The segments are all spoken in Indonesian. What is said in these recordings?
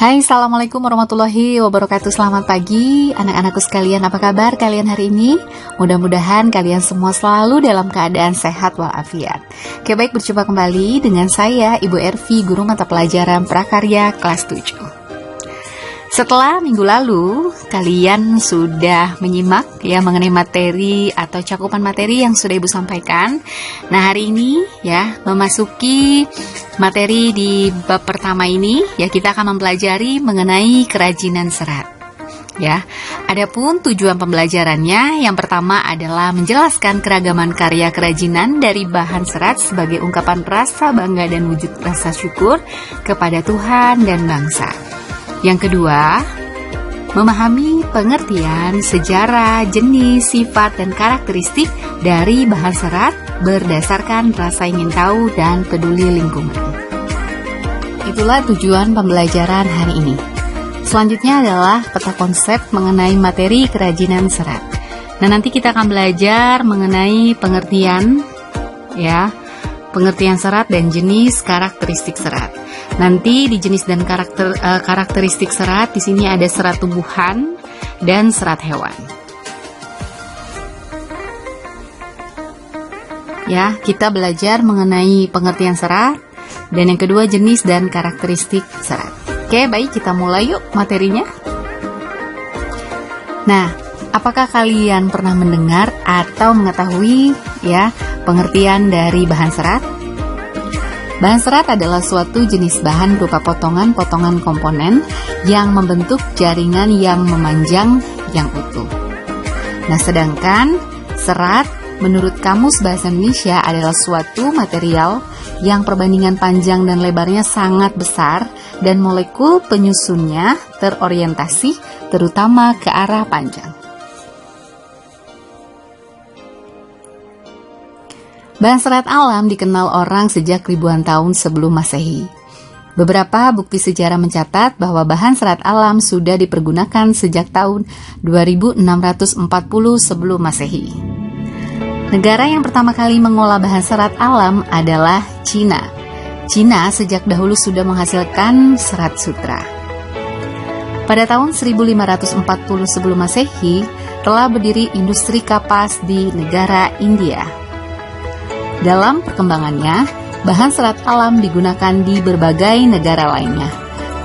Hai, Assalamualaikum warahmatullahi wabarakatuh. Selamat pagi anak-anakku sekalian. Apa kabar kalian hari ini? Mudah-mudahan kalian semua selalu dalam keadaan sehat walafiat. Oke, baik, berjumpa kembali dengan saya Ibu Ervi, guru mata pelajaran prakarya kelas 7. Setelah minggu lalu kalian sudah menyimak ya mengenai materi atau cakupan materi yang sudah Ibu sampaikan. Nah, hari ini ya memasuki materi di bab pertama ini ya kita akan mempelajari mengenai kerajinan serat. Ya, adapun tujuan pembelajarannya yang pertama adalah menjelaskan keragaman karya kerajinan dari bahan serat sebagai ungkapan rasa bangga dan wujud rasa syukur kepada Tuhan dan bangsa. Yang kedua, memahami pengertian, sejarah, jenis, sifat, dan karakteristik dari bahan serat berdasarkan rasa ingin tahu dan peduli lingkungan. Itulah tujuan pembelajaran hari ini. Selanjutnya adalah peta konsep mengenai materi kerajinan serat. Nah, nanti kita akan belajar mengenai pengertian serat dan jenis karakteristik serat. Nanti di jenis dan karakteristik serat di sini ada serat tumbuhan dan serat hewan. Ya, kita belajar mengenai pengertian serat dan yang kedua jenis dan karakteristik serat. Oke, baik, kita mulai yuk materinya. Nah, apakah kalian pernah mendengar atau mengetahui ya pengertian dari bahan serat? Bahan serat adalah suatu jenis bahan berupa potongan-potongan komponen yang membentuk jaringan yang memanjang yang utuh. Nah, sedangkan serat menurut Kamus Bahasa Indonesia adalah suatu material yang perbandingan panjang dan lebarnya sangat besar dan molekul penyusunnya terorientasi terutama ke arah panjang. Bahan serat alam dikenal orang sejak ribuan tahun sebelum Masehi. Beberapa bukti sejarah mencatat bahwa bahan serat alam sudah dipergunakan sejak tahun 2640 sebelum Masehi. Negara yang pertama kali mengolah bahan serat alam adalah Cina. Cina sejak dahulu sudah menghasilkan serat sutra. Pada tahun 1540 sebelum Masehi telah berdiri industri kapas di negara India. Dalam perkembangannya, bahan serat alam digunakan di berbagai negara lainnya,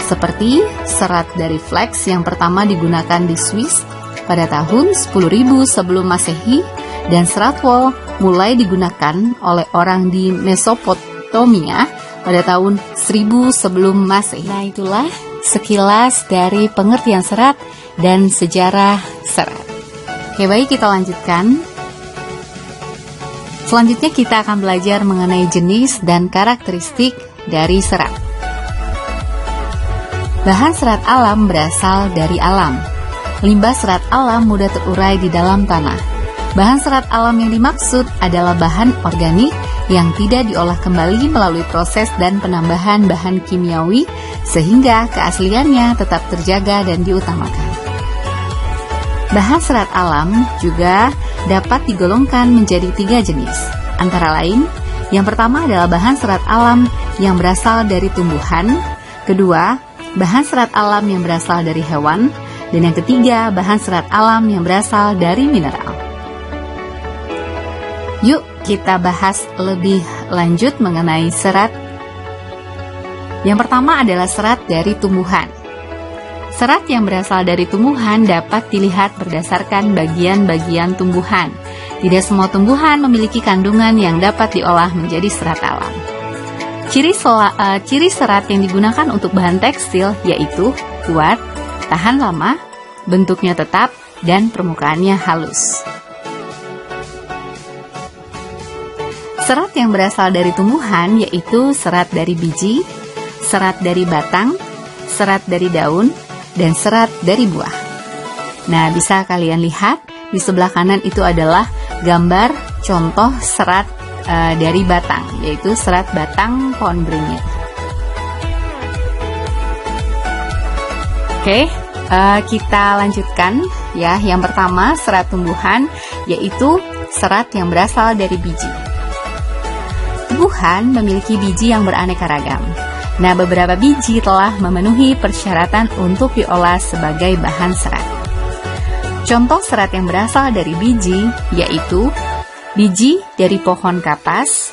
seperti serat dari flax yang pertama digunakan di Swiss pada tahun 10.000 sebelum Masehi dan serat wol mulai digunakan oleh orang di Mesopotamia pada tahun 1000 sebelum Masehi. Nah, itulah sekilas dari pengertian serat dan sejarah serat. Oke, baik, kita lanjutkan. Selanjutnya kita akan belajar mengenai jenis dan karakteristik dari serat. Bahan serat alam berasal dari alam. Limbah serat alam mudah terurai di dalam tanah. Bahan serat alam yang dimaksud adalah bahan organik yang tidak diolah kembali melalui proses dan penambahan bahan kimiawi sehingga keasliannya tetap terjaga dan diutamakan. Bahan serat alam juga dapat digolongkan menjadi 3 jenis. Antara lain, yang pertama adalah bahan serat alam yang berasal dari tumbuhan, kedua, bahan serat alam yang berasal dari hewan, dan yang ketiga, bahan serat alam yang berasal dari mineral. Yuk, kita bahas lebih lanjut mengenai serat. Yang pertama adalah serat dari tumbuhan. Serat yang berasal dari tumbuhan dapat dilihat berdasarkan bagian-bagian tumbuhan. Tidak semua tumbuhan memiliki kandungan yang dapat diolah menjadi serat alam. Ciri serat yang digunakan untuk bahan tekstil yaitu kuat, tahan lama, bentuknya tetap, dan permukaannya halus. Serat yang berasal dari tumbuhan yaitu serat dari biji, serat dari batang, serat dari daun, dan serat dari buah. Nah, bisa kalian lihat di sebelah kanan itu adalah gambar contoh serat dari batang, yaitu serat batang pohon beringin. Oke, kita lanjutkan ya. Yang pertama serat tumbuhan, yaitu serat yang berasal dari biji. Tumbuhan memiliki biji yang beraneka ragam. Nah, beberapa biji telah memenuhi persyaratan untuk diolah sebagai bahan serat. Contoh serat yang berasal dari biji yaitu biji dari pohon kapas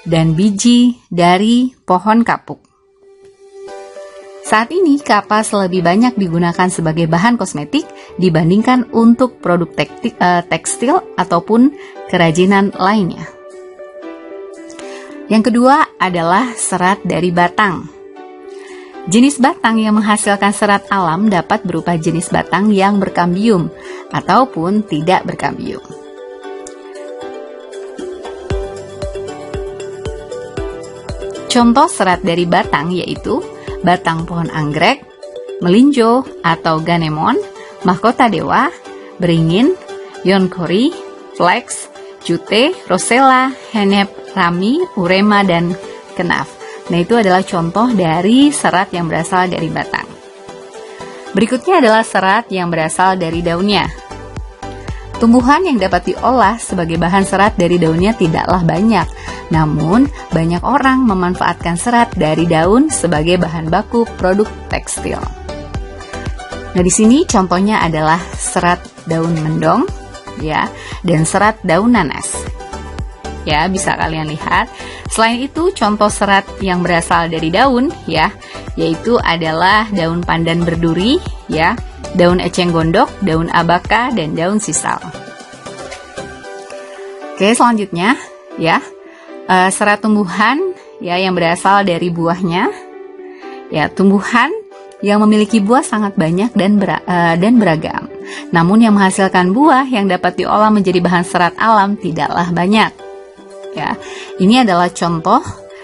dan biji dari pohon kapuk. Saat ini kapas lebih banyak digunakan sebagai bahan kosmetik dibandingkan untuk produk tekstil ataupun kerajinan lainnya. Yang kedua adalah serat dari batang. Jenis batang yang menghasilkan serat alam dapat berupa jenis batang yang berkambium ataupun tidak berkambium. Contoh serat dari batang yaitu batang pohon anggrek, melinjo atau ganemon, mahkota dewa, beringin, yonkori, flax, jute, rosella, henep, rami, urema, dan kenaf. Nah, itu adalah contoh dari serat yang berasal dari batang. Berikutnya adalah serat yang berasal dari daunnya. Tumbuhan yang dapat diolah sebagai bahan serat dari daunnya tidaklah banyak, namun banyak orang memanfaatkan serat dari daun sebagai bahan baku produk tekstil. Nah, di sini contohnya adalah serat daun mendong, ya, dan serat daun nanas. Ya, bisa kalian lihat. Selain itu, contoh serat yang berasal dari daun, ya, yaitu adalah daun pandan berduri, ya, daun eceng gondok, daun abaka, dan daun sisal. Oke, selanjutnya, ya, serat tumbuhan, ya, yang berasal dari buahnya. Ya, tumbuhan yang memiliki buah sangat banyak dan beragam. Namun yang menghasilkan buah yang dapat diolah menjadi bahan serat alam tidaklah banyak. Ya, ini adalah contoh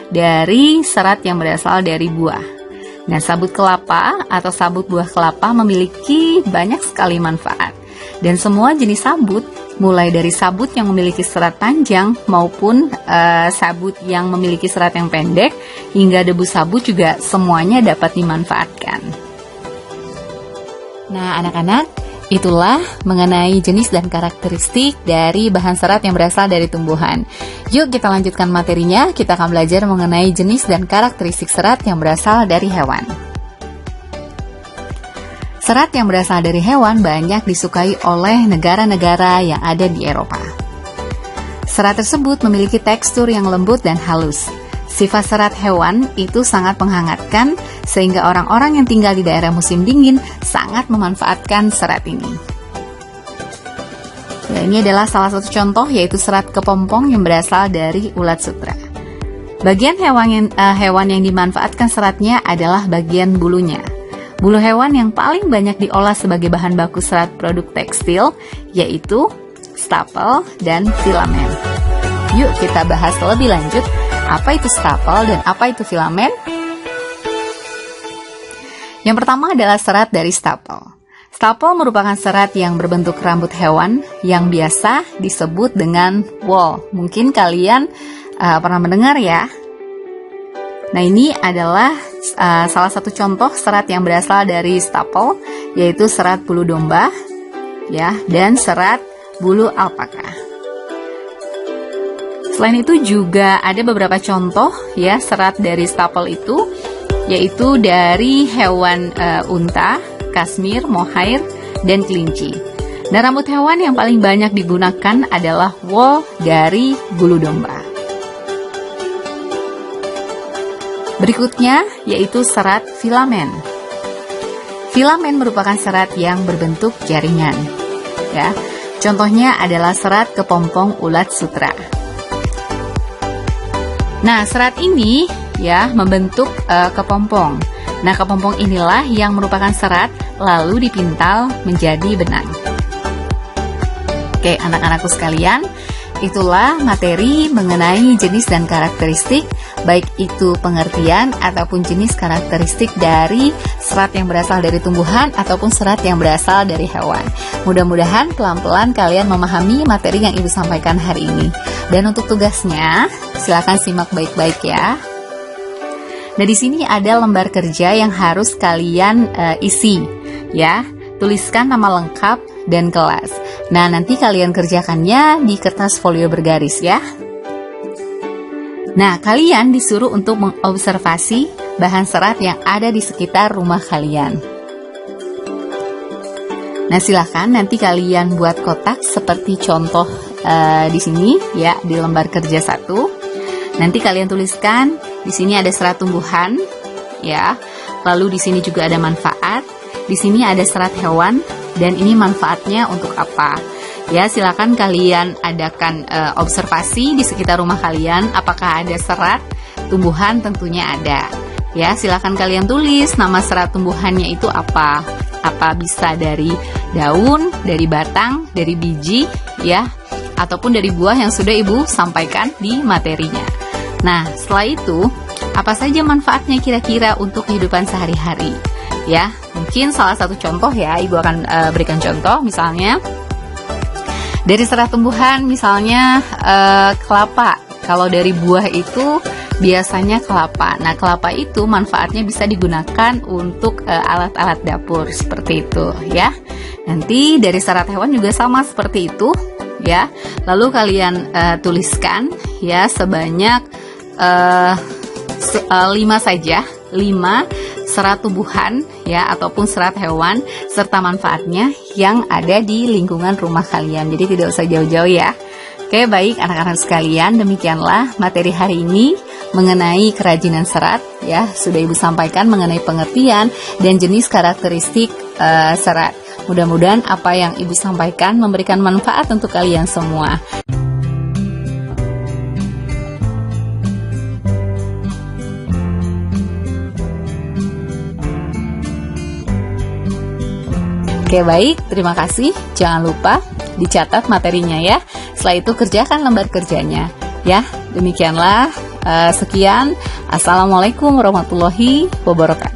dari serat yang berasal dari buah. Nah, sabut kelapa atau sabut buah kelapa memiliki banyak sekali manfaat. Dan semua jenis sabut, mulai dari sabut yang memiliki serat panjang maupun sabut yang memiliki serat yang pendek, hingga debu sabut juga semuanya dapat dimanfaatkan. Nah, anak-anak, itulah mengenai jenis dan karakteristik dari bahan serat yang berasal dari tumbuhan. Yuk kita lanjutkan materinya, kita akan belajar mengenai jenis dan karakteristik serat yang berasal dari hewan. Serat yang berasal dari hewan banyak disukai oleh negara-negara yang ada di Eropa. Serat tersebut memiliki tekstur yang lembut dan halus. Sifat serat hewan itu sangat menghangatkan, sehingga orang-orang yang tinggal di daerah musim dingin sangat memanfaatkan serat ini. Ya, ini adalah salah satu contoh, yaitu serat kepompong yang berasal dari ulat sutra. Bagian hewan yang dimanfaatkan seratnya adalah bagian bulunya. Bulu hewan yang paling banyak diolah sebagai bahan baku serat produk tekstil yaitu stapel dan filamen. Yuk kita bahas lebih lanjut, apa itu stapel dan apa itu filamen? Yang pertama adalah serat dari stapel. Stapel merupakan serat yang berbentuk rambut hewan yang biasa disebut dengan wool. Mungkin kalian pernah mendengar ya. Nah, ini adalah salah satu contoh serat yang berasal dari stapel, yaitu serat bulu domba, ya, dan serat bulu alpaka. Selain itu juga ada beberapa contoh, ya, serat dari stapel itu, yaitu dari hewan unta, kasmir, mohair, dan kelinci. Dan rambut hewan yang paling banyak digunakan adalah wool dari bulu domba. Berikutnya yaitu serat filamen. Filamen merupakan serat yang berbentuk jaringan. Ya, contohnya adalah serat kepompong ulat sutra. Nah, serat ini ya membentuk kepompong. Nah, kepompong inilah yang merupakan serat lalu dipintal menjadi benang. Oke, anak-anakku sekalian, itulah materi mengenai jenis dan karakteristik, baik itu pengertian ataupun jenis karakteristik dari serat yang berasal dari tumbuhan ataupun serat yang berasal dari hewan. Mudah-mudahan pelan-pelan kalian memahami materi yang Ibu sampaikan hari ini. Dan untuk tugasnya, silakan simak baik-baik ya. Nah, di sini ada lembar kerja yang harus kalian isi, ya. Tuliskan nama lengkap dan kelas. Nah, nanti kalian kerjakannya di kertas folio bergaris ya. Nah, kalian disuruh untuk mengobservasi bahan serat yang ada di sekitar rumah kalian. Nah, silakan nanti kalian buat kotak seperti contoh di sini ya, di lembar kerja 1. Nanti kalian tuliskan di sini ada serat tumbuhan ya. Lalu di sini juga ada manfaat. Di sini ada serat hewan dan ini manfaatnya untuk apa? Ya, silakan kalian adakan observasi di sekitar rumah kalian, apakah ada serat tumbuhan, tentunya ada. Ya, silakan kalian tulis nama serat tumbuhannya itu apa. Apa bisa dari daun, dari batang, dari biji, ya, ataupun dari buah yang sudah Ibu sampaikan di materinya. Nah, setelah itu, apa saja manfaatnya kira-kira untuk kehidupan sehari-hari? Ya, mungkin salah satu contoh ya, Ibu akan berikan contoh, misalnya dari serat tumbuhan, misalnya kelapa. Kalau dari buah itu biasanya kelapa. Nah, kelapa itu manfaatnya bisa digunakan untuk alat-alat dapur seperti itu ya. Nanti dari serat hewan juga sama seperti itu ya. Lalu kalian tuliskan ya sebanyak 5 saja, 5 serat tumbuhan ya ataupun serat hewan serta manfaatnya yang ada di lingkungan rumah kalian. Jadi tidak usah jauh-jauh ya. Oke, baik anak-anak sekalian, demikianlah materi hari ini mengenai kerajinan serat ya. Sudah Ibu sampaikan mengenai pengertian dan jenis karakteristik serat. Mudah-mudahan apa yang Ibu sampaikan memberikan manfaat untuk kalian semua. Oke, baik, terima kasih. Jangan lupa dicatat materinya ya. Setelah itu kerjakan lembar kerjanya ya. Demikianlah, sekian. Assalamualaikum warahmatullahi wabarakatuh.